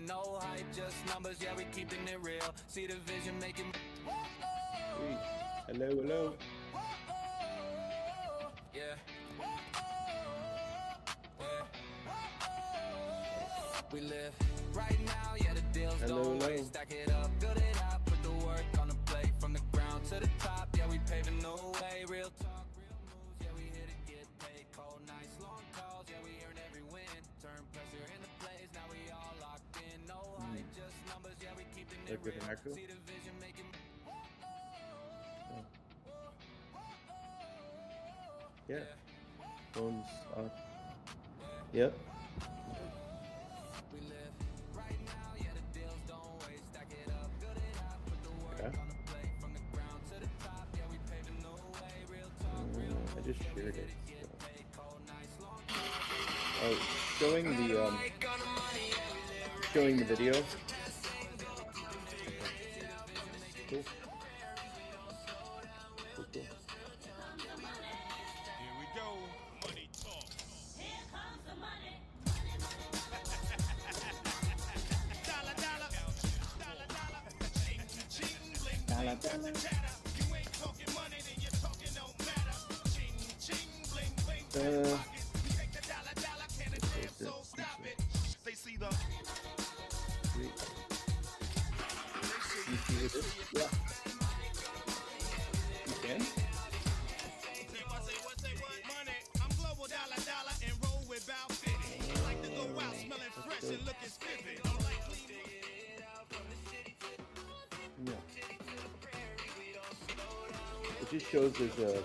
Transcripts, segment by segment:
in, no hype, just numbers, yeah, we keeping it real. See the vision making. Hello, hello. Yeah. We live right now, yeah, the deals don't wait. Stack it up, build it out, put the work on the plate. From the ground to the top, yeah, we paving the way. Real talk, real moves, yeah, we here to get paid. Cold nights, long calls, yeah, we earn every win. Turn pressure into plays, now we all locked in. No hype, just numbers, yeah, we keeping it real. See the vision making. Yeah. Phones off. Yep. We live right now, yeah, the deals don't wait. Stack it up, build it out, put the work on the plate. From the ground to the top, yeah, we paving the way. Real talk, real moves, I just shared it. So. Oh, showing the video. Cool. Cool. Here we go. Money talk. Here comes the money. Dollar, dollar. Dollar, dollar. Ching, ching, bling, bling. Chatter. You ain't talking money, then you're talking no matter. Ching, ching, bling, bling. We make the dollar, dollar. Can it damn so stop it? They see the. Yeah. You can? Money. I'm global dollar, dollar, and roll with about 50. Like to go out smelling fresh and looking spiffy. Don't like clean. Yeah. It just shows there's a.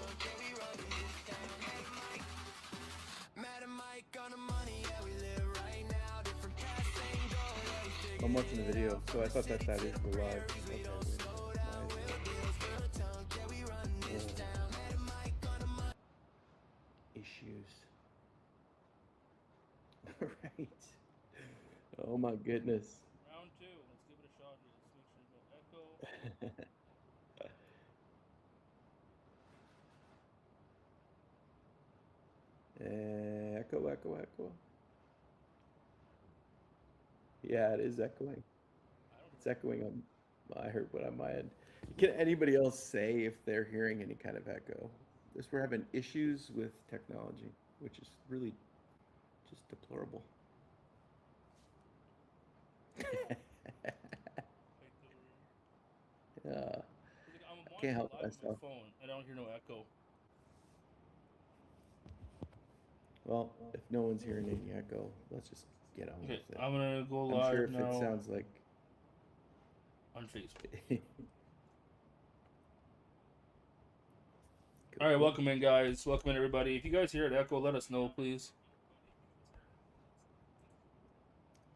I'm watching the video, so I thought that is the live. Issues. Right. Oh my goodness. Round 2. Let's give it a shot here. Let's make sure no echo. Echo. Yeah, it is echoing. It's echoing on. I heard what on my end. Can anybody else say if they're hearing any kind of echo? We're having issues with technology, which is really just deplorable. Yeah. I can't help myself. My phone. I don't hear no echo. Well, if no one's hearing any echo, let's just get on with it. I'm gonna go live now. I'm sure if it sounds like on Facebook. All right, welcome in, guys. Welcome in, everybody. If you guys hear an echo, let us know, please.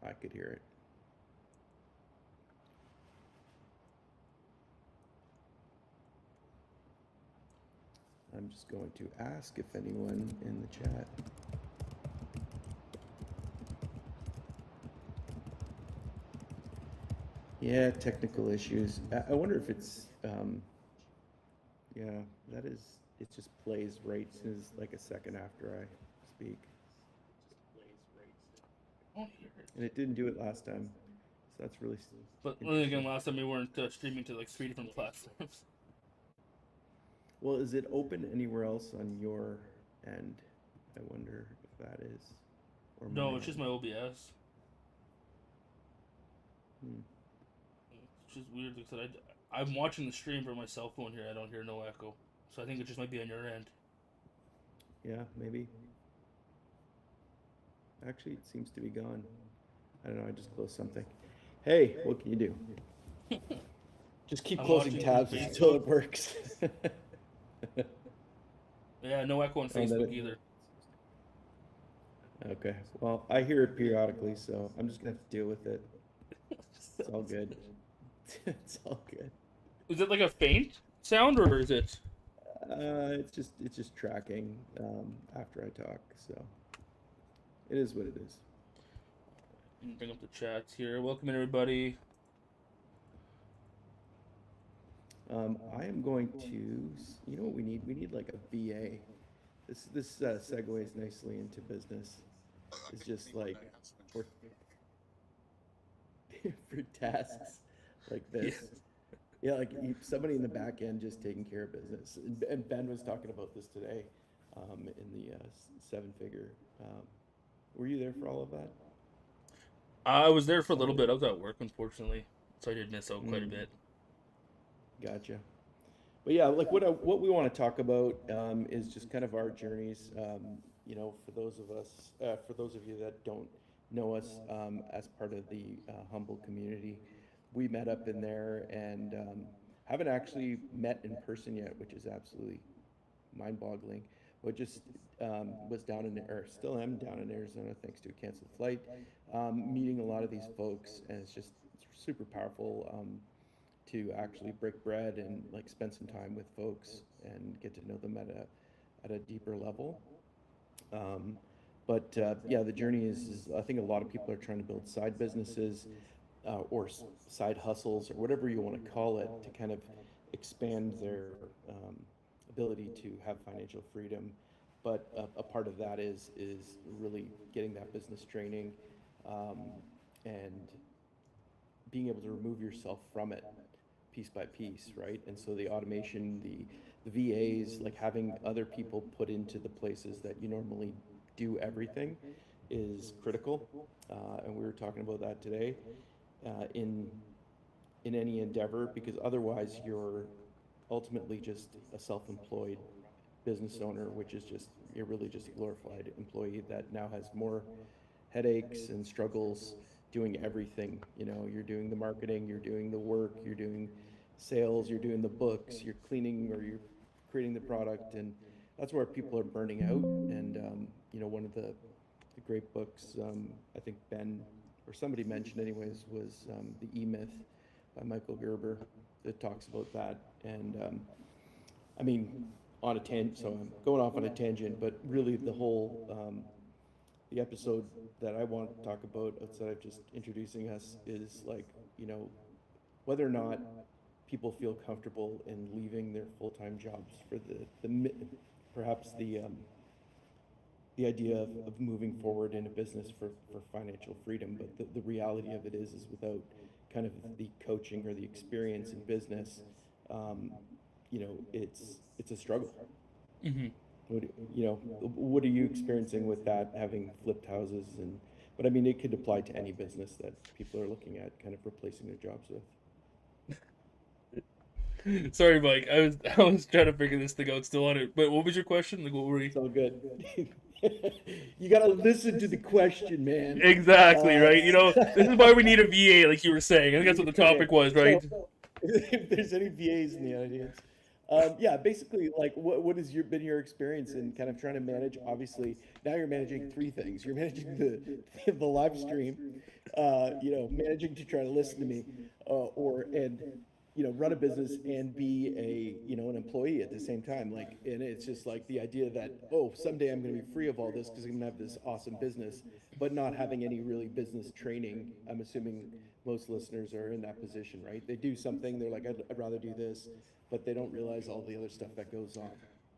I could hear it. I'm just going to ask if anyone in the chat. Yeah, technical issues. I wonder if it's, yeah, that is, it just plays right as soon as like a second after I speak. And it didn't do it last time, so that's really. But then again, last time we weren't streaming to like 3 different platforms. Well, is it open anywhere else on your end? I wonder if that is. Or no, it's just my OBS. It's just weird because I'm watching the stream from my cell phone here. I don't hear no echo, so I think it just might be on your end. Yeah, maybe. Actually, it seems to be gone. I don't know. I just closed something. Hey, what can you do? Just keep closing tabs until it works. Yeah, no echo on Facebook either. Okay. Well, I hear it periodically, so I'm just gonna have to deal with it. It's all good. It's all good. Is it like a faint sound, or is it? It's just tracking after I talk, so it is what it is. Bring up the chats here. Welcome in, everybody. I am going to. You know what we need? We need like a VA. This segues nicely into business. It's just like. for tasks like Yeah. this. Yeah, like somebody in the back end just taking care of business. And Ben was talking about this today in the seven-figure. Were you there for all of that? I was there for a little bit. I was at work, unfortunately, so I did miss out quite a Mm, bit. gotcha. But yeah, like what we want to talk about is just kind of our journeys. You know, for those of us, for those of you that don't know us as part of the Humble community, we met up in there and haven't actually met in person yet, which is absolutely mind-boggling. But just was down in, or still am down in Arizona thanks to a canceled flight, meeting a lot of these folks, and it's super powerful. To actually break bread and like spend some time with folks and get to know them at a deeper level. Um, but yeah, the journey is I think a lot of people are trying to build side businesses or side hustles or whatever you want to call it to kind of expand their um, ability to have financial freedom. But a part of that is really getting that business training um, and being able to remove yourself from it piece by piece, right? And so the automation, the VAs, like having other people put into the places that you normally do everything is critical. And we were talking about that today in any endeavor, because otherwise you're ultimately just a self-employed business owner, which is just you're really just a glorified employee that now has more headaches and struggles doing everything. You know, you're doing the marketing, you're doing the work, you're doing sales, you're doing the books, you're cleaning or you're creating the product, and that's where people are burning out. And you know, one of the great books I think Ben or somebody mentioned anyways was the E-Myth by Michael Gerber that talks about that. And I mean, on a tangent, so I'm going off on a tangent, but really the whole the episode that I want to talk about outside of just introducing us is like, you know, whether or not people feel comfortable in leaving their full-time jobs for perhaps the idea of moving forward in a business for financial freedom. But the reality of it is without kind of the coaching or the experience in business, um, you know, it's a struggle. Hmm. You know, what are you experiencing with that, having flipped houses and, but I mean, it could apply to any business that people are looking at kind of replacing their jobs with. Sorry, Mike. I was trying to figure this thing out still on it. But what was your question? Like, what were you? It's all good. You gotta listen to the question, man. Exactly, Uh, right? You know, this is why we need a VA, like you were saying. I think that's what the okay, topic was, right? so if there's any VAs in the audience, yeah, basically, like, what has been your experience in kind of trying to manage? Obviously, now you're managing three things. You're managing the live stream, you know, managing to try to listen to me, or and you know, run a business and be a you know an employee at the same time. Like, and it's just like the idea that oh, someday I'm going to be free of all this because I'm going to have this awesome business, but not having any really business training. I'm assuming most listeners are in that position, right? They do something, they're like, I'd rather do this, but they don't realize all the other stuff that goes on.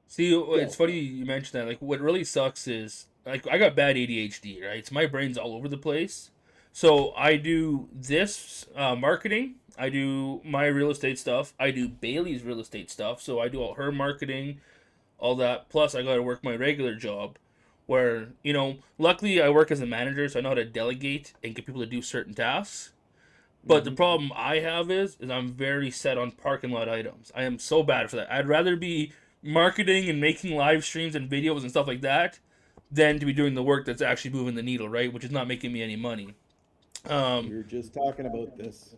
See, it's Go. funny you mentioned that. Like, what really sucks is, like, I got bad ADHD, right? So my brain's all over the place. So I do this marketing. I do my real estate stuff. I do Bailey's real estate stuff. So I do all her marketing, all that. Plus, I got to work my regular job, where luckily I work as a manager, so I know how to delegate and get people to do certain tasks. But the Mm-hmm. problem I have is I'm very set on parking lot items. I am so bad for that. I'd rather be marketing and making live streams and videos and stuff like that than to be doing the work that's actually moving the needle, right? Which is not making me any money. We Um, were just talking about this.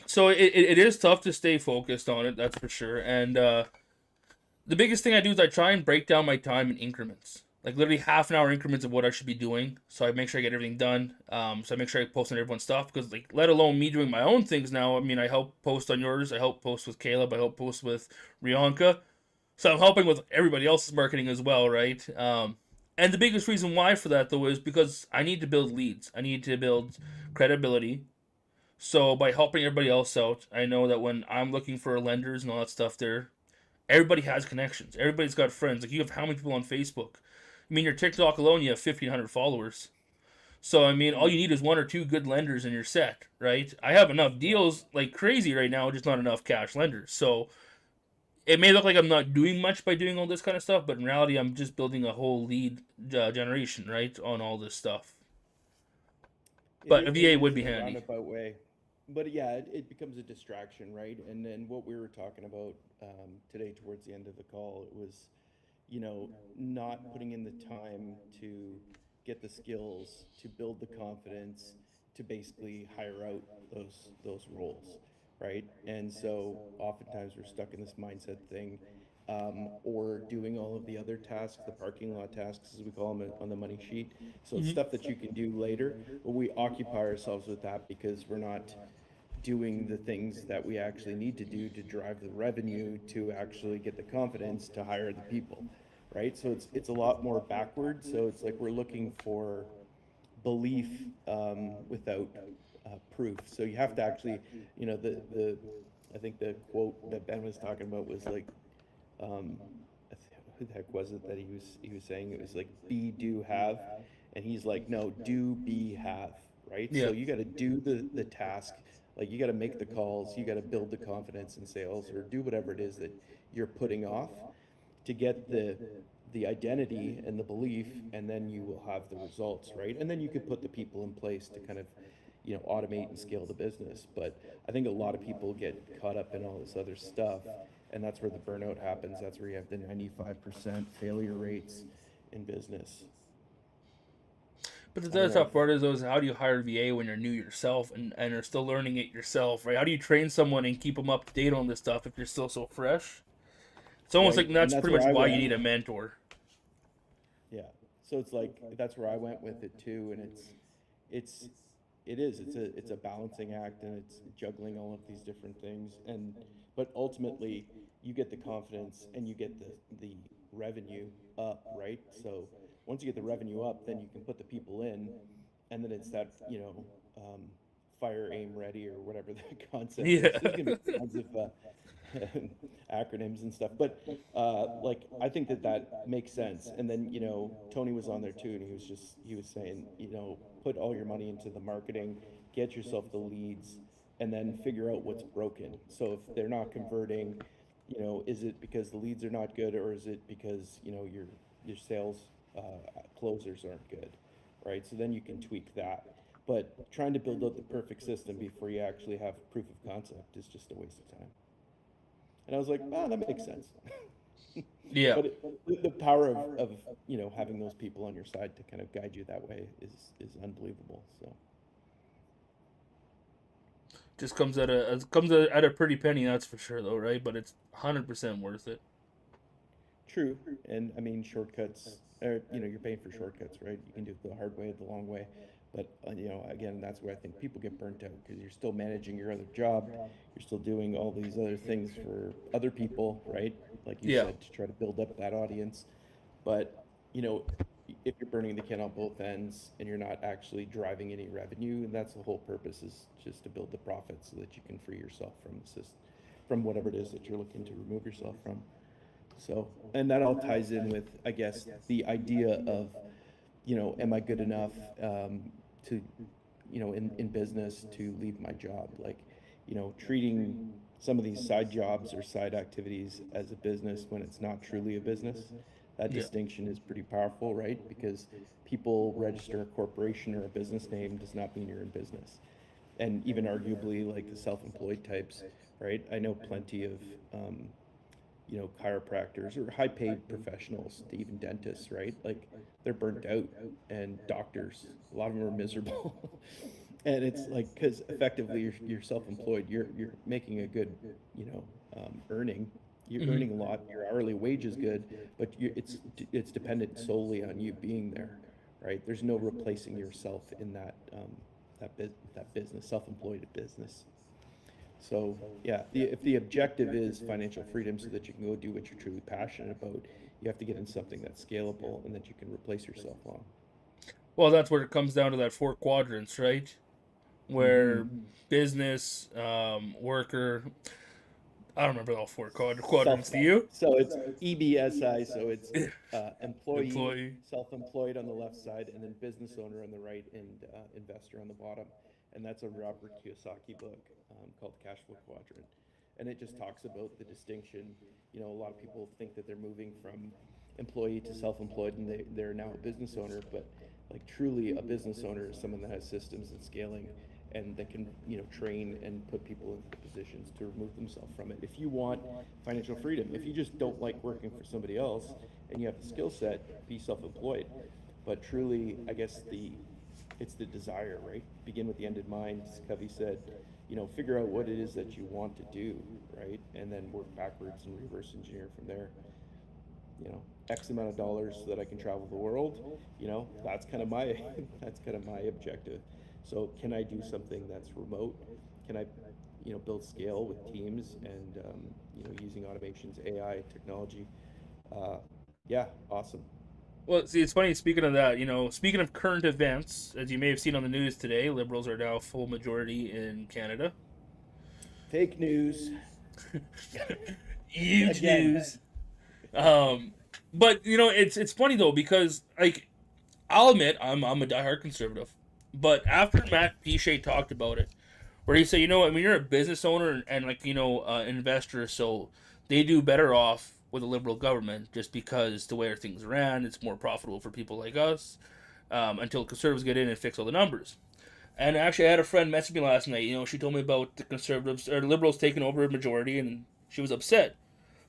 so it is tough to stay focused on it, that's for sure. And the biggest thing I do is I try and break down my time in increments. Like literally half an hour increments of what I should be doing. So I make sure I get everything done. So I make sure I post on everyone's stuff because like let alone me doing my own things now. I mean I help post on yours. I help post with Caleb. I help post with Rianka. So I'm helping with everybody else's marketing as well, right? And the biggest reason why for that though is because I need to build leads. I need to build credibility. So by helping everybody else out, I know that when I'm looking for lenders and all that stuff, there everybody has connections. Everybody's got friends. Like you have how many people on Facebook? I mean, your TikTok alone, you have 1,500 followers. So I mean, all you need is one or two good lenders and you're set, right? I have enough deals like crazy right now, just not enough cash lenders. So it may look like I'm not doing much by doing all this kind of stuff, but in reality, I'm just building a whole lead generation, right, on all this stuff. But a It VA would is be in a handy. roundabout way. But yeah, it becomes a distraction, right? And then what we were talking about today towards the end of the call, it was, not putting in the time to get the skills, to build the confidence, to basically hire out those roles, right? And so oftentimes we're stuck in this mindset thing, or doing all of the other tasks, the parking lot tasks, as we call them on the money sheet. So it's stuff that you can do later, but we occupy ourselves with that because we're not doing the things that we actually need to do to drive the revenue to actually get the confidence to hire the people, right? So it's a lot more backward. So it's like we're looking for belief without proof. So you have to actually, the I think the quote that Ben was talking about was like, um, who the heck was it that he was saying? It was like be, do, have, and he's like, no, do, be, have, right? So Yeah. you got to do the task, like you got to make the calls, you got to build the confidence in sales, or do whatever it is that you're putting off to get the identity and the belief, and then you will have the results, right? And then you could put the people in place to kind of, automate and scale the business. But I think a lot of people get caught up in all this other stuff, and that's where the burnout happens. That's where you have the 95% failure rates in business. But the I don't other know tough part is how do you hire a VA when you're new yourself and are still learning it yourself, right? How do you train someone and keep them up to date on this stuff if you're still so fresh? It's almost right? like And that's that's pretty where much I why went. you need a mentor. Yeah. So it's like that's where I went with it too, and it's it's a balancing act, and it's juggling all of these different things, and but ultimately you get the confidence and you get the revenue up, right? So once you get the revenue up, then you can put the people in, and then it's that, fire, aim, ready, or whatever the concept is. Yeah. There's gonna be all kinds of acronyms and stuff, but like I think that makes sense. And then, Tony was on there too, and he was saying, put all your money into the marketing, get yourself the leads, and then figure out what's broken. So if they're not converting, is it because the leads are not good, or is it because, your sales closers aren't good, right? So then you can tweak that. But trying to build out the perfect system before you actually have proof of concept is just a waste of time. And I was like, oh, that makes sense. Yeah. But the power of having those people on your side to kind of guide you that way is unbelievable. So Just comes at a pretty penny, that's for sure, though, right? But it's 100% worth it. true. And I mean, shortcuts, or you're paying for shortcuts, right? You can do it the hard way, the long way. But again, that's where I think people get burnt out, because you're still managing your other job, you're still doing all these other things for other people, right? Like you Yeah. said, to try to build up that audience. But if you're burning the candle on both ends and you're not actually driving any revenue, and that's the whole purpose, is just to build the profit so that you can free yourself from the system, from whatever it is that you're looking to remove yourself from. So, and that all ties in with, I guess, the idea of, am I good enough to, in business, to leave my job? Like, treating some of these side jobs or side activities as a business when it's not truly a business. That Yeah. distinction is pretty powerful, right? Because people register a corporation or a business name does not mean you're in business. And even arguably, like the self-employed types, right? I know plenty of, chiropractors or high-paid professionals, even dentists, right? Like they're burnt out, and doctors, a lot of them are miserable. And it's like, because effectively you're self-employed, you're making a good, earning. You're earning a lot. Your hourly wage is good, but it's dependent solely on you being there, right? There's no replacing yourself in that business, self-employed business. So yeah, if the objective is financial freedom so that you can go do what you're truly passionate about, you have to get in something that's scalable and that you can replace yourself on. Well, that's where it comes down to that 4 quadrants, right? Where Mm-hmm. business, worker. I don't remember all four quadrants. Do you? So it's EBSI, so it's employee, Employee. self-employed on the left side, and then business owner on the right, and investor on the bottom. And that's a Robert Kiyosaki book called Cash Flow Quadrant. And it just talks about the distinction. You know, a lot of people think that they're moving from employee to self-employed, and they're now a business owner, but like truly a business owner is someone that has systems and scaling, and that can, you know, train and put people into positions to remove themselves from it. If you want financial freedom, if you just don't like working for somebody else and you have the skill set, be self-employed. But truly, I guess it's the desire, right? Begin with the end in mind. As Covey said, you know, figure out what it is that you want to do, right? And then work backwards and reverse engineer from there. You know, X amount of dollars so that I can travel the world. You know, that's kind of my objective. So can I do something that's remote? Can I, you know, build scale with teams and, you know, using automations, AI, technology? Yeah, awesome. Well, see, it's funny, speaking of that, you know, speaking of current events, as you may have seen on the news today, Liberals are now full majority in Canada. Fake news. Huge Again. news. But, you know, it's funny, though, because, like, I'll admit, I'm a diehard conservative. But after Matt Pichet talked about it, where he said, you know, I mean, you're a business owner and like, you know, investor, so they do better off with a Liberal government just because the way things ran, it's more profitable for people like us until Conservatives get in and fix all the numbers. And actually, I had a friend message me last night. You know, she told me about the Conservatives or Liberals taking over a majority, and she was upset.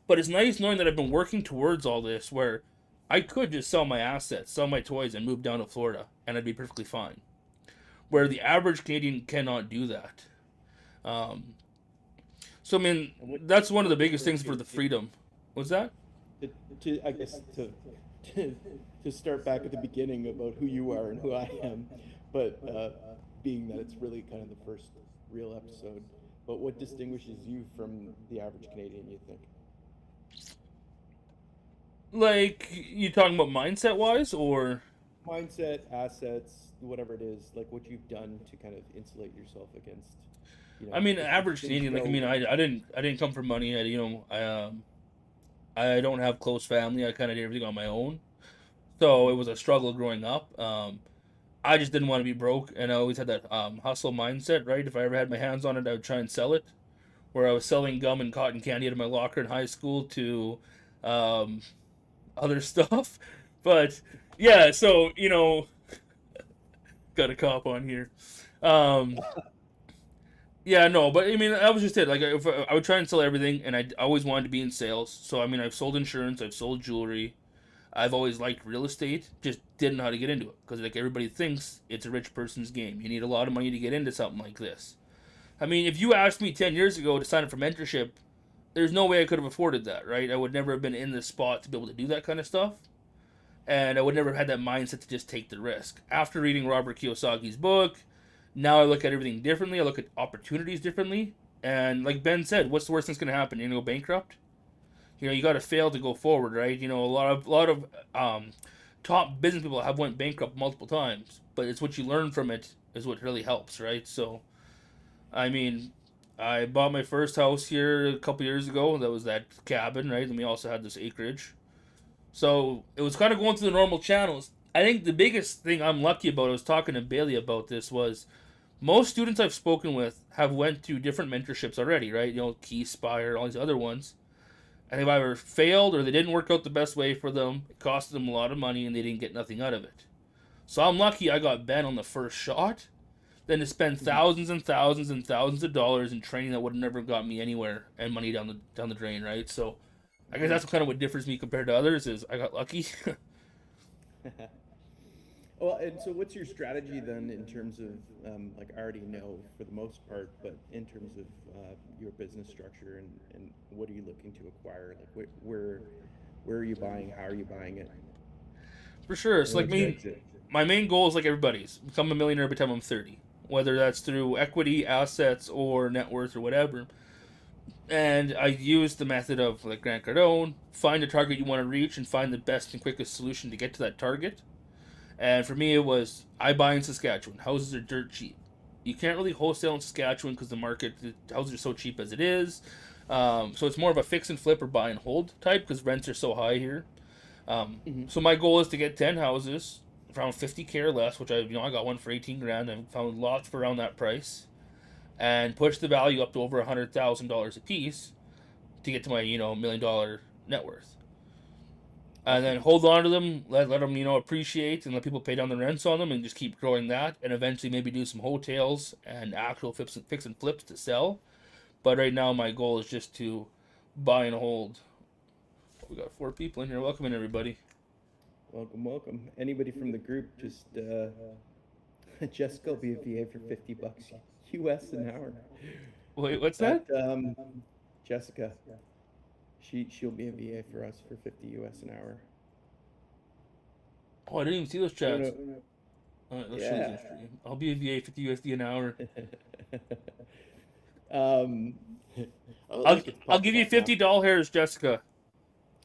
But it's nice knowing that I've been working towards all this, where I could just sell my assets, sell my toys, and move down to Florida, and I'd be perfectly fine. Where the average Canadian cannot do that. So I mean, that's one of the biggest things for the freedom. What's that? I guess to start back at the beginning about who you are and who I am, but being that it's really kind of the first real episode. But what distinguishes you from the average Canadian, you think? Like, you talking about mindset wise, or Mindset, assets, whatever it is, like what you've done to kind of insulate yourself against. You know, I mean, if average things Canadian. Like, I go- mean, I didn't come from money. I don't have close family. I kind of did everything on my own, so it was a struggle growing up. I just didn't want to be broke, and I always had that hustle mindset. Right, if I ever had my hands on it, I would try and sell it. Where I was selling gum and cotton candy out of my locker in high school to other stuff. But yeah, so, you know, got a cop on here. Yeah, no, but I mean, that was just it. Like, if I would try and sell everything, and I always wanted to be in sales. So, I mean, I've sold insurance, I've sold jewelry, I've always liked real estate, just didn't know how to get into it. Because, like, everybody thinks it's a rich person's game. You need a lot of money to get into something like this. I mean, if you asked me 10 years ago to sign up for mentorship, there's no way I could have afforded that, right? I would never have been in this spot to be able to do that kind of stuff. And I would never have had that mindset to just take the risk. After reading Robert Kiyosaki's book, now I look at everything differently. I look at opportunities differently. And like Ben said, what's the worst that's going to happen? You're going to go bankrupt? You know, you got to fail to go forward, right? You know, a lot of top business people have went bankrupt multiple times. But it's what you learn from it is what really helps, right? So, I mean, I bought my first house here a couple years ago. That was that cabin, right? And we also had this acreage. So it was kind of going through the normal channels. I think the biggest thing I'm lucky about, I was talking to Bailey about this, was most students I've spoken with have went through different mentorships already, right? You know, Keyspire, all these other ones. And they've either failed or they didn't work out the best way for them. It costed them a lot of money and they didn't get nothing out of it. So I'm lucky I got Ben on the first shot. Than to spend thousands and thousands and thousands of dollars in training that would have never got me anywhere and money down the drain, right? So I guess that's kind of what differs me compared to others is I got lucky. Well, and so what's your strategy then in terms of, like I already know for the most part, but in terms of your business structure and what are you looking to acquire? Like where are you buying? How are you buying it? For sure. It's And like what's your me. exit? My main goal is like everybody's become a millionaire by the time I'm 30, whether that's through equity, assets, or net worth or whatever. And I use the method of like Grant Cardone, find a target you want to reach and find the best and quickest solution to get to that target. And for me, it was I buy in Saskatchewan. Houses are dirt cheap. You can't really wholesale in Saskatchewan because the houses are so cheap as it is. So it's more of a fix and flip or buy and hold type because rents are so high here. Mhm. So my goal is to get 10 houses around 50K or less, which I got one for 18 grand. I found lots for around that price, and push the value up to over $100,000 a piece to get to my $1 million net worth. And then hold on to them, let them appreciate, and let people pay down the rents on them, and just keep growing that, and eventually maybe do some hotels and actual fix and flips to sell. But right now my goal is just to buy and hold. We got 4 people in here. Welcome in, everybody. Welcome, welcome. Anybody from the group, just Jessica will be a VA for $50 US an hour. Wait, what's that? Jessica, she'll be a VA for us for 50 US an hour. Oh, I didn't even see those chats. No. Let's show these in stream. I'll be a VA 50 USD an hour. I'll give you $50 hairs, Jessica.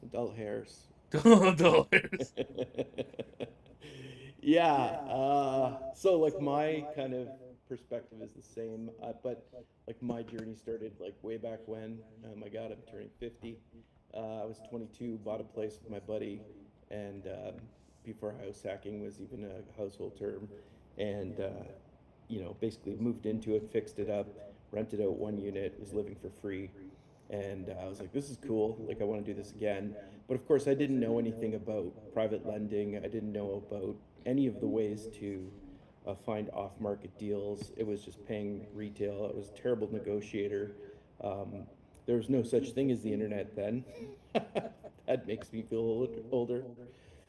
Adult hairs. $50 hairs. Yeah. So like my kind of perspective is the same, but like my journey started like way back when. My God, I'm turning 50. I was 22, bought a place with my buddy, and before house hacking was even a household term, and basically moved into it, fixed it up, rented out one unit, was living for free. And I was like, this is cool. Like, I want to do this again. But of course, I didn't know anything about private lending. I didn't know about any of the ways to find off-market deals. It was just paying retail. I was a terrible negotiator. There was no such thing as the internet then. That makes me feel older.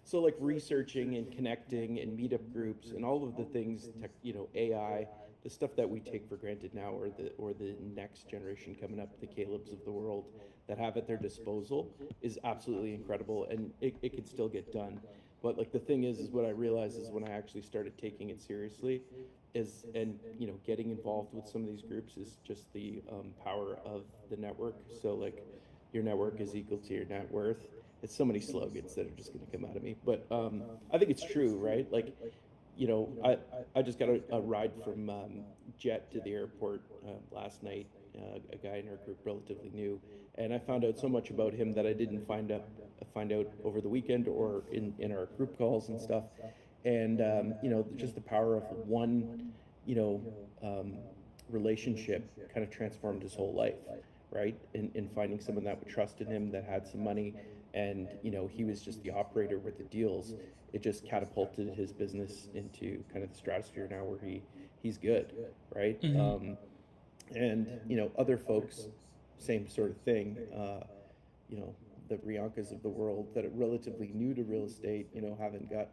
So like researching and connecting and meetup groups and all of the things, AI, the stuff that we take for granted now, or the next generation coming up, the Calebs of the world that have at their disposal, is absolutely incredible, and it could still get done. But like the thing is what I realized is when I actually started taking it seriously, and getting involved with some of these groups is just the power of the network. So like your network is equal to your net worth. It's so many slogans that are just going to come out of me, but I think it's true, right? Like, I just got a ride from Jet to the airport last night. A guy in our group, relatively new, and I found out so much about him that I didn't find out over the weekend or in our group calls and stuff. And just the power of one, relationship kind of transformed his whole life, right? In finding someone that would trust in him, that had some money, and he was just the operator with the deals. It just catapulted his business into kind of the stratosphere now where he's good, right? Mm-hmm. And other folks, same sort of thing. The Riankas of the world that are relatively new to real estate, haven't got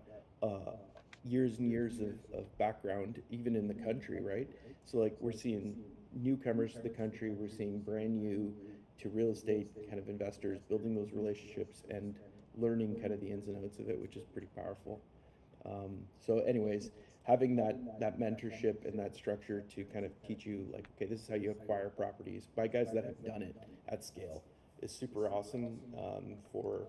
years and years of background even in the country, right? So like we're seeing newcomers to the country, we're seeing brand new to real estate kind of investors building those relationships and learning kind of the ins and outs of it, which is pretty powerful. So anyways, having that mentorship and that structure to kind of teach you like, okay, this is how you acquire properties by guys that have done it at scale is super awesome for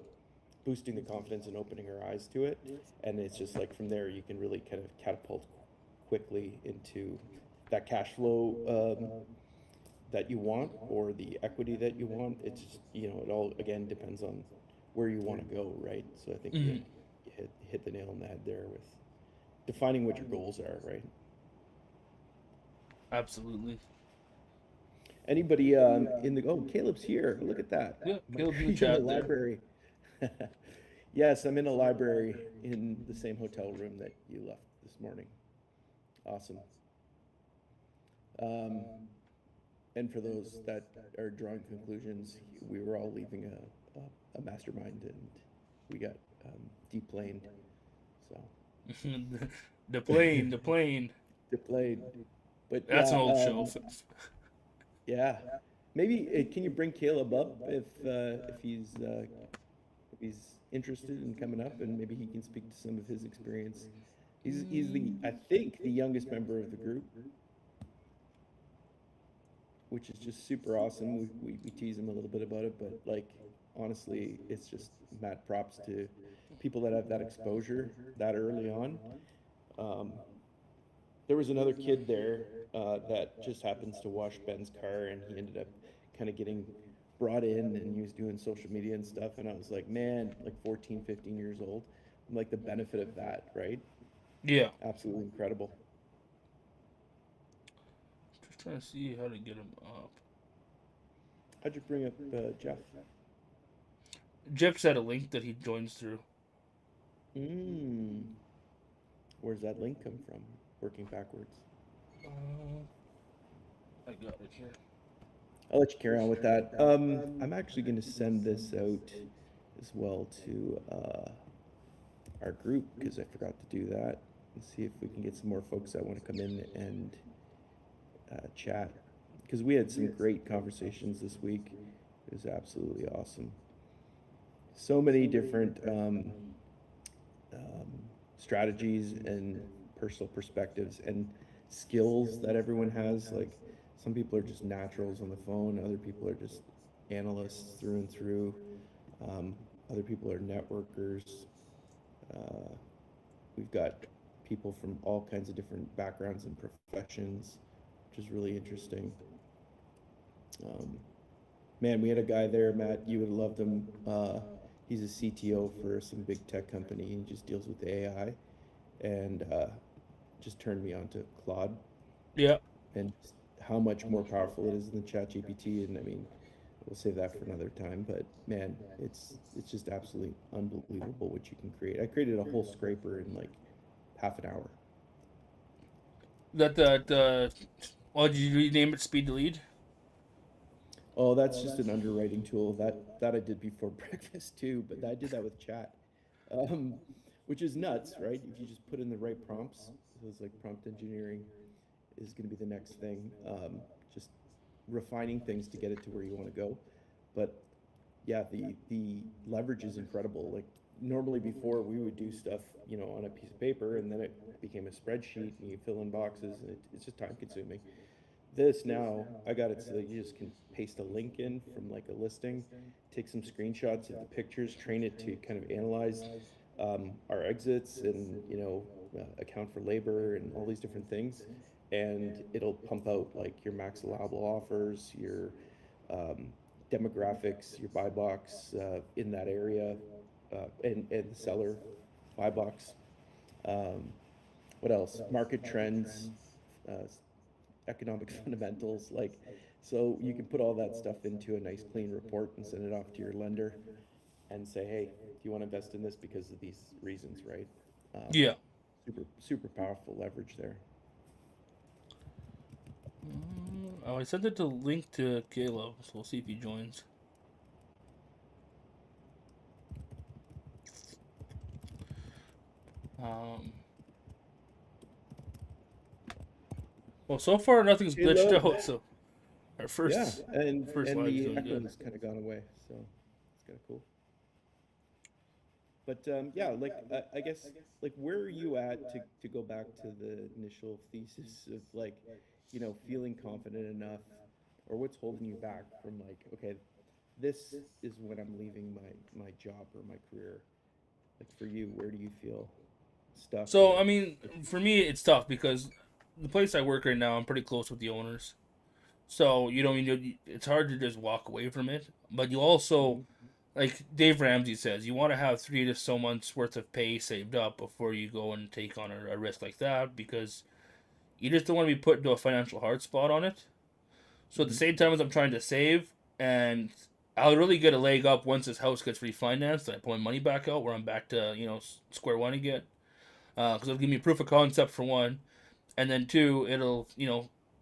boosting the confidence and opening our eyes to it. And it's just like from there you can really kind of catapult quickly into that cash flow that you want, or the equity that you want. It's just, it all again depends on where you want to go, right? So I think you hit the nail on the head there with defining what your goals are, right? Absolutely. Anybody in the Caleb's here. Look at that. Yeah, Caleb's in the He's chat the there. library. Yes, I'm in a library in the same hotel room that you left this morning. Awesome. And for those that are drawing conclusions, we were all leaving a mastermind, and we got deplaned. So the plane. deplaned. But That's yeah, an old show. Yeah, maybe can you bring Caleb up if he's interested in coming up, and maybe he can speak to some of his experience. He's I think the youngest member of the group, which is just super awesome. We tease him a little bit about it, but like honestly, it's just mad props to people that have that exposure that early on. There was another kid there that just happens to wash Ben's car, and he ended up kind of getting brought in, and he was doing social media and stuff, and I was like, man, like 14, 15 years old. I'm like, the benefit of that, right? Yeah. Absolutely incredible. Just trying to see how to get him up. How'd you bring up Jeff? Jeff had a link that he joins through. Where's that link come from? Working backwards. I got it here. I'll let you carry on with that. I'm actually going to send this out as well to our group, because I forgot to do that, and see if we can get some more folks that want to come in and chat, because we had some great conversations this week. It was absolutely awesome. So many different strategies and personal perspectives and skills that everyone has. Like, some people are just naturals on the phone, other people are just analysts through and through, other people are networkers. We've got people from all kinds of different backgrounds and professions, which is really interesting. Man, we had a guy there, Matt, you would have loved him. He's a CTO for some big tech company. He just deals with AI, and just turned me on to Claude. Yeah. And how much more powerful it is than ChatGPT. And I mean, we'll save that for another time. But man, it's just absolutely unbelievable what you can create. I created a whole scraper in like half an hour. Well, did you rename it Speed to Lead? Oh, that's just an underwriting tool that I did before breakfast too, but I did that with chat, which is nuts, right? If you just put in the right prompts, so it's like prompt engineering is going to be the next thing. Just refining things to get it to where you want to go. But yeah, the leverage is incredible. Like, normally before, we would do stuff, on a piece of paper, and then it became a spreadsheet, and you fill in boxes, and it's just time consuming. This now, I got it so that you just can paste a link in from like a listing, take some screenshots of the pictures, train it to kind of analyze our exits, and account for labor and all these different things, and it'll pump out like your max allowable offers, your demographics, your buy box in that area, and the seller buy box. What else? Market trends, economic fundamentals, like, so you can put all that stuff into a nice clean report and send it off to your lender and say, hey, do you want to invest in this because of these reasons, right? Yeah. Super powerful leverage there. I sent it to link to Caleb, so we'll see if he joins. Well, so far nothing's glitched out, so our first and live the is doing echo good. has kind of gone away, so it's kind of cool. But like I guess, like, where are you at, to go back to the initial thesis of like, feeling confident enough, or what's holding you back from like, okay, this is when I'm leaving my job or my career. Like, for you, where do you feel stuck? So, I mean, for me, it's tough because the place I work right now, I'm pretty close with the owners. So, it's hard to just walk away from it. But you also, like Dave Ramsey says, you want to have 3 to so months worth of pay saved up before you go and take on a risk like that, because you just don't want to be put into a financial hard spot on it. So, at the same time as I'm trying to save, and I'll really get a leg up once this house gets refinanced and I pull my money back out, where I'm back to, square one again. Because it'll give me proof of concept for one, and then two, it'll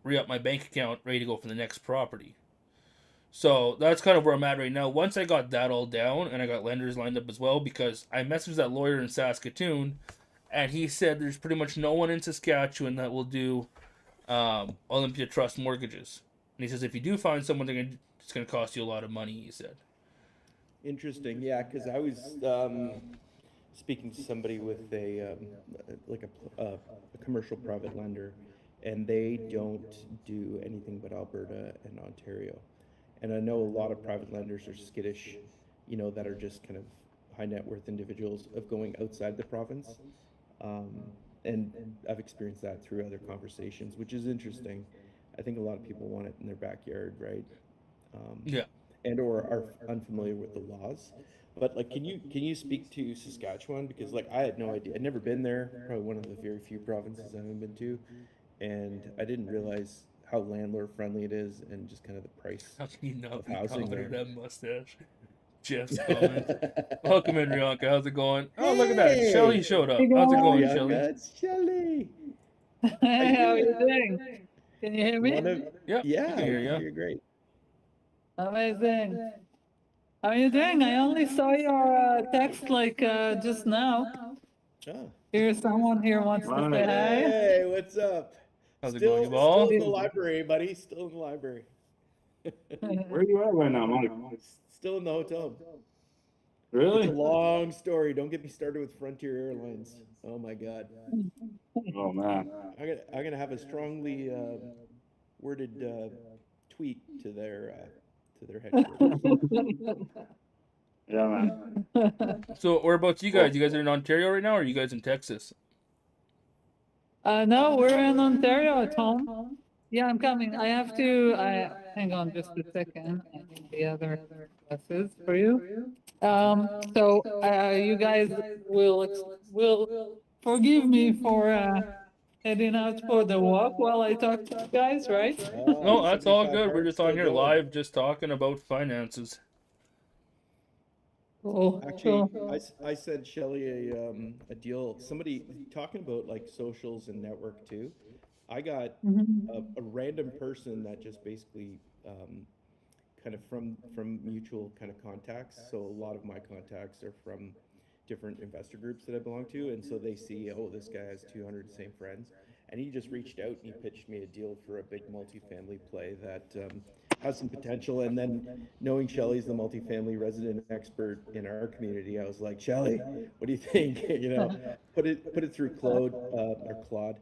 re-up my bank account, ready to go for the next property. So that's kind of where I'm at right now. Once I got that all down, and I got lenders lined up as well, because I messaged that lawyer in Saskatoon, and he said there's pretty much no one in Saskatchewan that will do Olympia Trust mortgages. And he says if you do find someone, it's going to cost you a lot of money, he said. Interesting, yeah, because I was speaking to somebody with a commercial private lender, and they don't do anything but Alberta and Ontario. And I know a lot of private lenders are skittish, that are just kind of high net worth individuals, of going outside the province. And I've experienced that through other conversations, which is interesting. I think a lot of people want it in their backyard, right? Yeah. and or are unfamiliar with the laws. But like, can you speak to Saskatchewan? Because like I had no idea. I'd never been there. Probably one of the very few provinces I haven't been to, and I didn't realize how landlord friendly it is, and just kind of the price How can you not of be housing confident there. that mustache? Jeff's comment. Welcome in, Rianka. How's it going? Oh, look at that. Shelly Hey, showed Hey up. How's it going, guys, Shelly? Bianca, it's Shelly. How you how are you doing? doing? Can you hear me? One of Yep, we Yeah, can I hear can you. hear you great. Amazing. How are you doing? I only saw your text like just now. Oh. Here's someone here wants to say hi. Hey, what's up? How's it going, Still Yuval? in the library, buddy. Still in the library. Where are you at right now, Mike? Still in the hotel. It's a Really? long story. Don't get me started with Frontier Airlines. Oh my God. Oh man. I'm gonna have a strongly worded tweet to their headquarters. Yeah, man. So, whereabouts you guys? You guys are in Ontario right now, or are you guys in Texas? No, we're in Ontario at home. Yeah, I'm coming. I have to. Hang on just a second. I need the other glasses for you. So you guys will forgive me for heading out for the walk while I talk to you guys, right? No, Oh, that's all 75 good. We're Hard just on still here going. live, just talking about finances. Cool. Actually, Cool. I sent Shelly a deal. Somebody talking about like socials and network too. I got Mhm. a random person that just basically kind of from mutual kind of contacts. So a lot of my contacts are from different investor groups that I belong to, and so they see, oh, this guy has 200 same friends, and he just reached out and he pitched me a deal for a big multifamily play that has some potential. And then knowing Shelly's the multifamily resident expert in our community, I was like, Shelly, what do you think? Put it through Claude or Claude.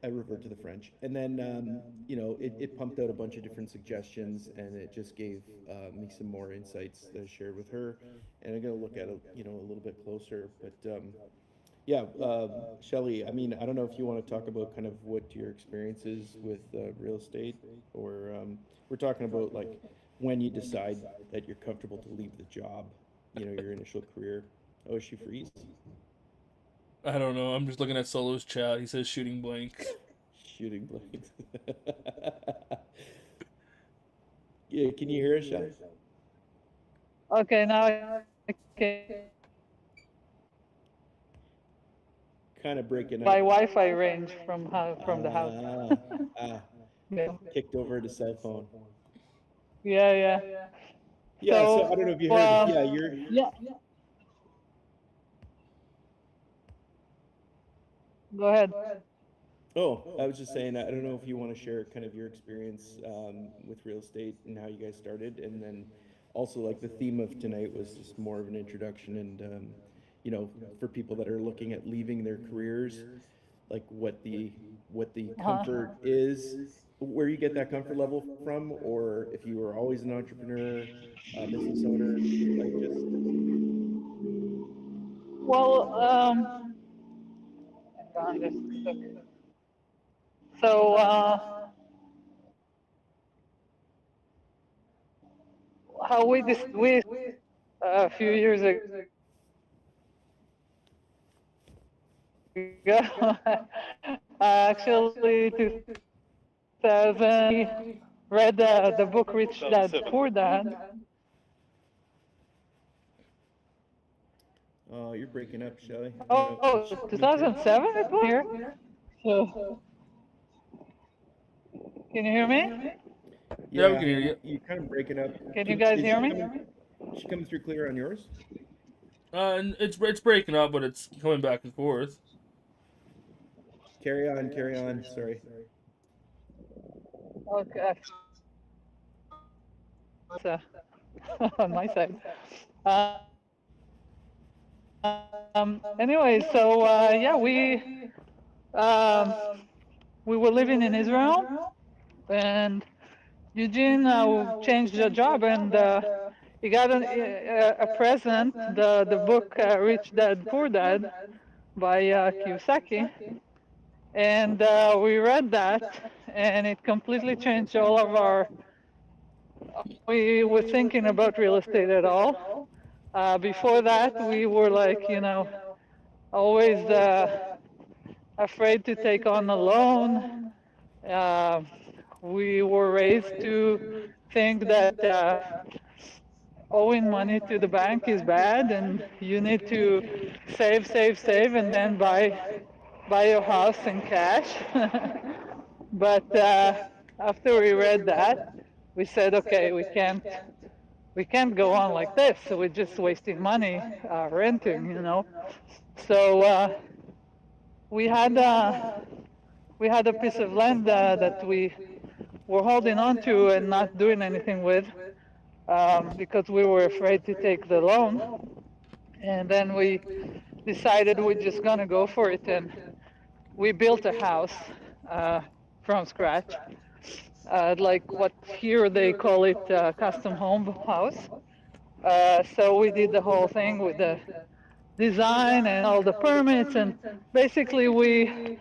I revert to the French. And then, it pumped out a bunch of different suggestions, and it just gave me some more insights that I shared with her. And I'm going to look at it, a little bit closer. But yeah, Shelly, I mean, I don't know if you want to talk about kind of what your experience is with real estate, or we're talking about like when you decide that you're comfortable to leave the job, your initial career. Oh, she freeze? I don't know. I'm just looking at Solo's chat. He says shooting blanks. Shooting blanks. Yeah, can you hear us, Shelly? Okay, now I can. Kind of breaking My up. Wi-Fi range from the house. Yeah, Kicked over to cell phone. yeah. Yeah, so I don't know if you heard, but yeah, yeah. Go ahead. oh, I was just saying, I don't know if you want to share kind of your experience with real estate and how you guys started, and then also like the theme of tonight was just more of an introduction, and for people that are looking at leaving their careers, like what the comfort is, where you get that comfort level from, or if you were always an entrepreneur, business owner, like just Well, hang on just a second. So, how we a few years ago, actually 2000, read the book Rich Dad Poor Dad. Oh, you're breaking up, Shelly. I don't know Oh, if it's me too. 2007 it was here. So, can you hear me? Yeah, we Yeah, can hear you. you're kind of breaking up. Can you guys Is hear she me? Is she coming through clear on yours? And it's breaking up, but it's coming back and forth. Carry on, carry on. Sorry. Okay. So, on my side. Anyway, so yeah, we were living in Israel, and Eugene changed the job, and he got a present, the book Rich Dad Poor Dad by Kiyosaki, and we read that, and it completely changed all of we were thinking about real estate at all. Before that, we were like, always afraid to take on a loan. Uh, we were raised to think that owing money to the bank is bad, and you need to save, and then buy your house in cash. But after we read that, we said, okay, we can't go on like this. So we're just wasting money renting. So we had a piece of land that we were holding on to and not doing anything with because we were afraid to take the loan. And then we decided we're just gonna go for it, and we built a house from scratch, like what here they call it custom home house. So we did the whole thing with the design and all the permits, and basically we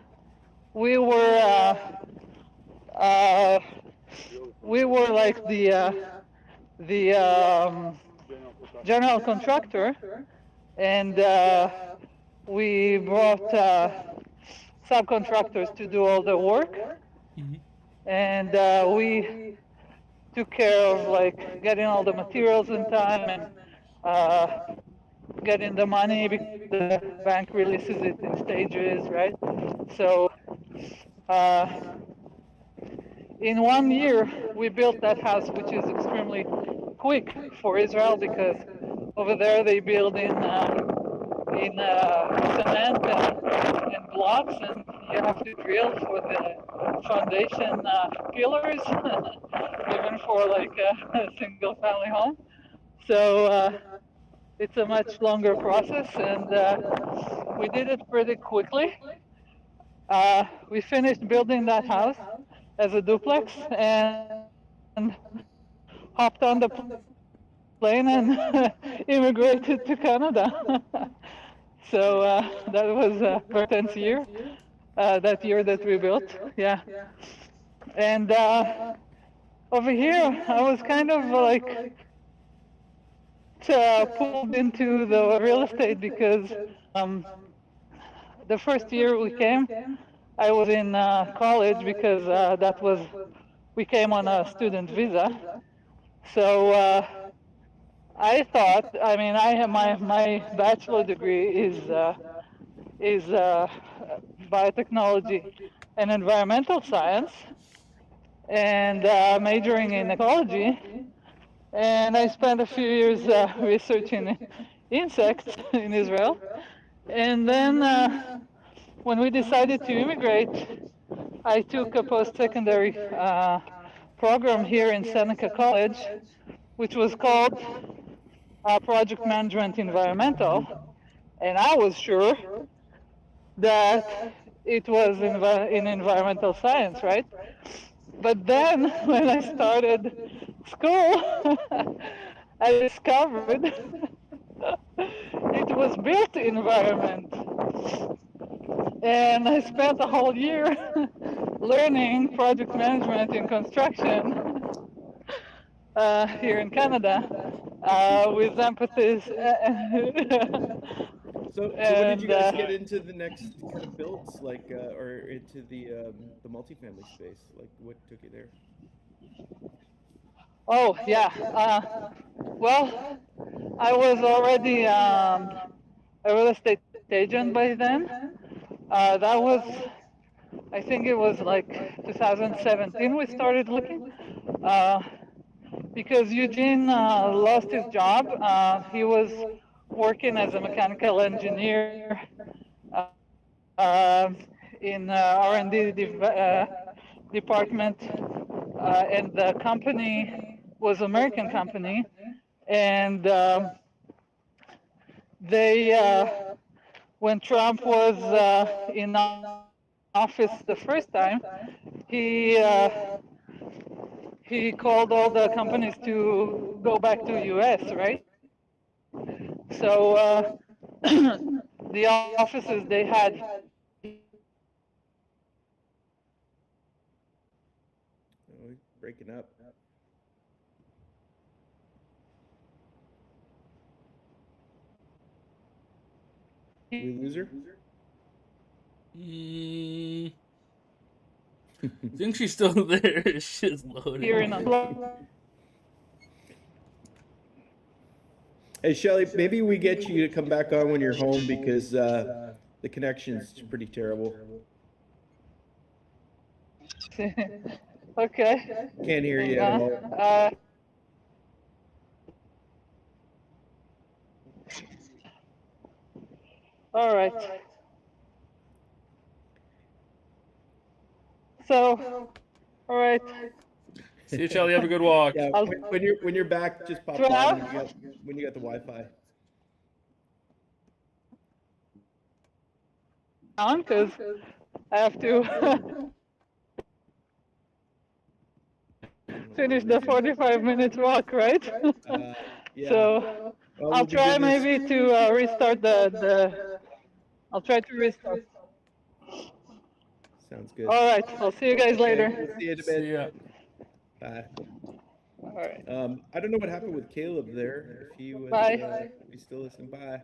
were uh, we were like the general contractor, and we brought subcontractors to do all the work, and we took care of like getting all the materials in time and getting the money because the bank releases it in stages, right? So uh, in 1 year we built that house, which is extremely quick for Israel because over there they build in cement and blocks, and you have to drill for the foundation pillars, even for like a single family home. So it's a much longer process, and we did it pretty quickly. We finished building that house as a duplex and hopped on the plane and immigrated to Canada. So that was a very intense year, that year that we built. Yeah. And over here, I was kind of like pulled into the real estate because the first year we came, I was in college because we came on a student visa. So I thought, I mean, I have my bachelor degree is biotechnology and environmental science, and majoring in ecology. And I spent a few years researching insects in Israel. And then when we decided to immigrate, I took a post-secondary program here in Seneca College, which was called Project Management Environmental. And I was sure that it was in environmental science, right? But then when I started school, I discovered it was built environment. And I spent a whole year learning project management in construction here in Canada with emphasis. So when did you guys get into the next kind of builds, like, or into the multifamily space? Like, what took you there? Oh yeah. Well, I was already a real estate agent by then. That was, I think it was like 2017 we started looking. Because Eugene lost his job. He was working as a mechanical engineer in R&D department, and the company was American company, and they when Trump was in office the first time, he he called all the companies to go back to US, right? So the offices they had Oh, breaking up. Did we lose her? I think she's still there. She's loading. Here in a Hey, Shelly, maybe we get you to come back on when you're home because the connection's pretty terrible. Okay. Can't hear you Hang at on. all. All right. So, all right. See you, Shelly. Have a good walk. Yeah, when you're back, just pop Do I on have- when you got the Wi-Fi. On, because I have to finish the 45 minutes walk, right? Yeah. So Well, I'll we'll be try doing this- maybe to restart the. I'll try to restart. Sounds good. All right. I'll see you guys Okay, later. we'll see you in a See bit. ya. Bye. All right. I don't know what happened with Caleb there. If he was, Bye. if he's still listening, bye.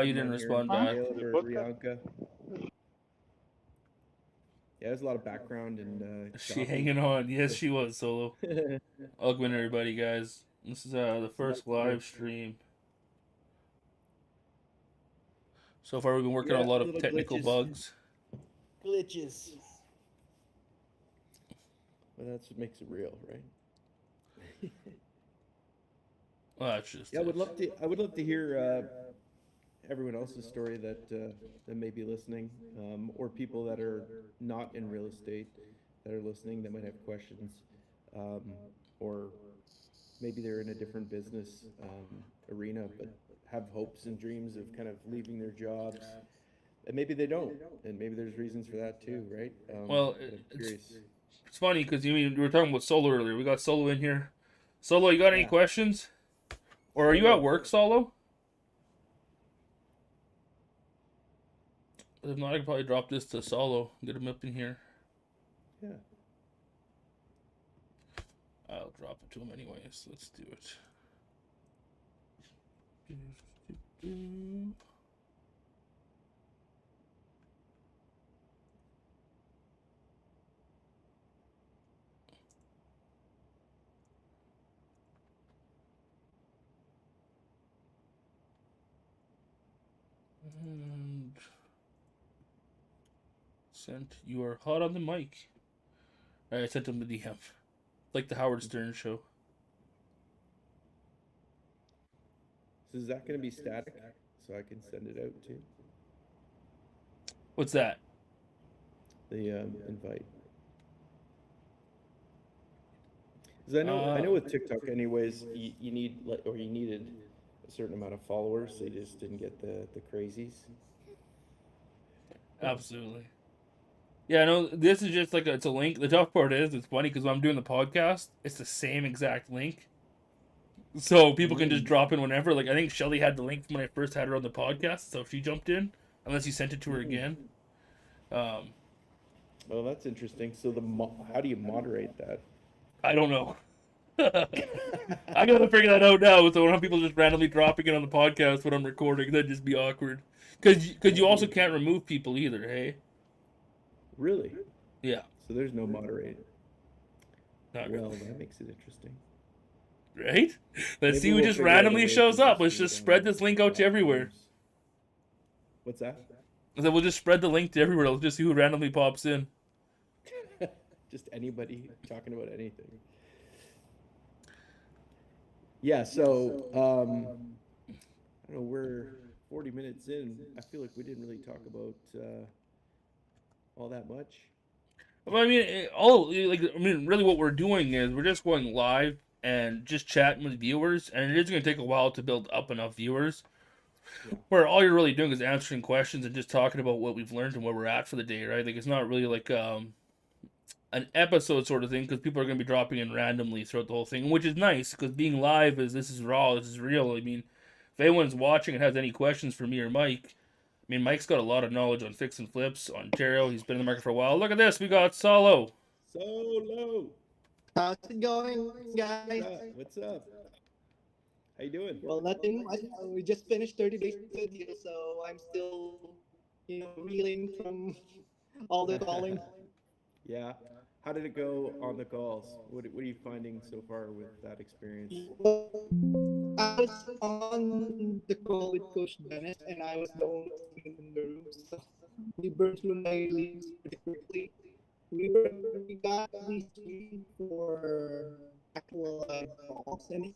You didn't respond back. Caleb or Rianka. Yeah, there's a lot of background and. She hanging on. Yes, she was solo. Welcome everybody, guys. This is the first live stream. So far, we've been working on a lot of little technical glitches. bugs. Glitches. Well, that's what makes it real, right? Well, that's just. Yeah, it. I would love to hear everyone else's story that may be listening, or people that are not in real estate that are listening that might have questions, or maybe they're in a different business arena but have hopes and dreams of kind of leaving their jobs, and maybe they don't, and maybe there's reasons for that too, right? Well, but I'm curious. It's funny because we were talking about Solo earlier. We got Solo in here. Solo, you got any Yeah. questions? Or are you at work, Solo? If not, I could probably drop this to Solo. Get him up in here. Yeah. I'll drop it to him anyways. Let's do it. And sent. You are hot on the mic. I sent him the DM. Like the Howard Stern show. So is that going to be static so I can send it out too? What's that? The invite. Because I know with TikTok, anyways, you need you needed a certain amount of followers, so you just didn't get the crazies. Absolutely. Yeah, no, this is just like it's a link. The tough part is it's funny because when I'm doing the podcast, it's the same exact link. So people can just drop in whenever. Like I think Shelly had the link from when I first had her on the podcast, so she jumped in unless you sent it to her again. Well, that's interesting. So how do you moderate that? I don't know. I gotta figure that out now. So I don't have people just randomly dropping it on the podcast when I'm recording. That'd just be awkward. Because you also can't remove people either, hey? Really? Yeah. So there's no moderating. Not Well, really. that makes it interesting. Right? Let's Maybe see who we'll just figure out a randomly way shows to up. Let's do just it spread on this link out to everywhere. platforms. What's that? So we'll just spread the link to everywhere. Let's just see who randomly pops in. Just anybody talking about anything. Yeah, so I don't know, we're 40 minutes in. I feel like we didn't really talk about all that much. Well, I mean, really, what we're doing is we're just going live and just chatting with viewers, and it is going to take a while to build up enough viewers. Yeah. Where all you're really doing is answering questions and just talking about what we've learned and where we're at for the day, right? Like it's not really like an episode sort of thing because people are going to be dropping in randomly throughout the whole thing, which is nice because being live this is raw, this is real. I mean, if anyone's watching and has any questions for me or Mike, I mean, Mike's got a lot of knowledge on fix and flips, Ontario. He's been in the market for a while. Look at this. We got Solo. Solo! How's it going, guys? What's up? How you doing? Well, nothing much. We just finished 30 days to the deal, so I'm still, reeling from all the calling. Yeah. How did it go on the calls? What are you finding so far with that experience? Well, I was on the call with Coach Dennis, and I was the only student in the room, so we burned through my leagues pretty quickly. We got Restream for actual live calls, and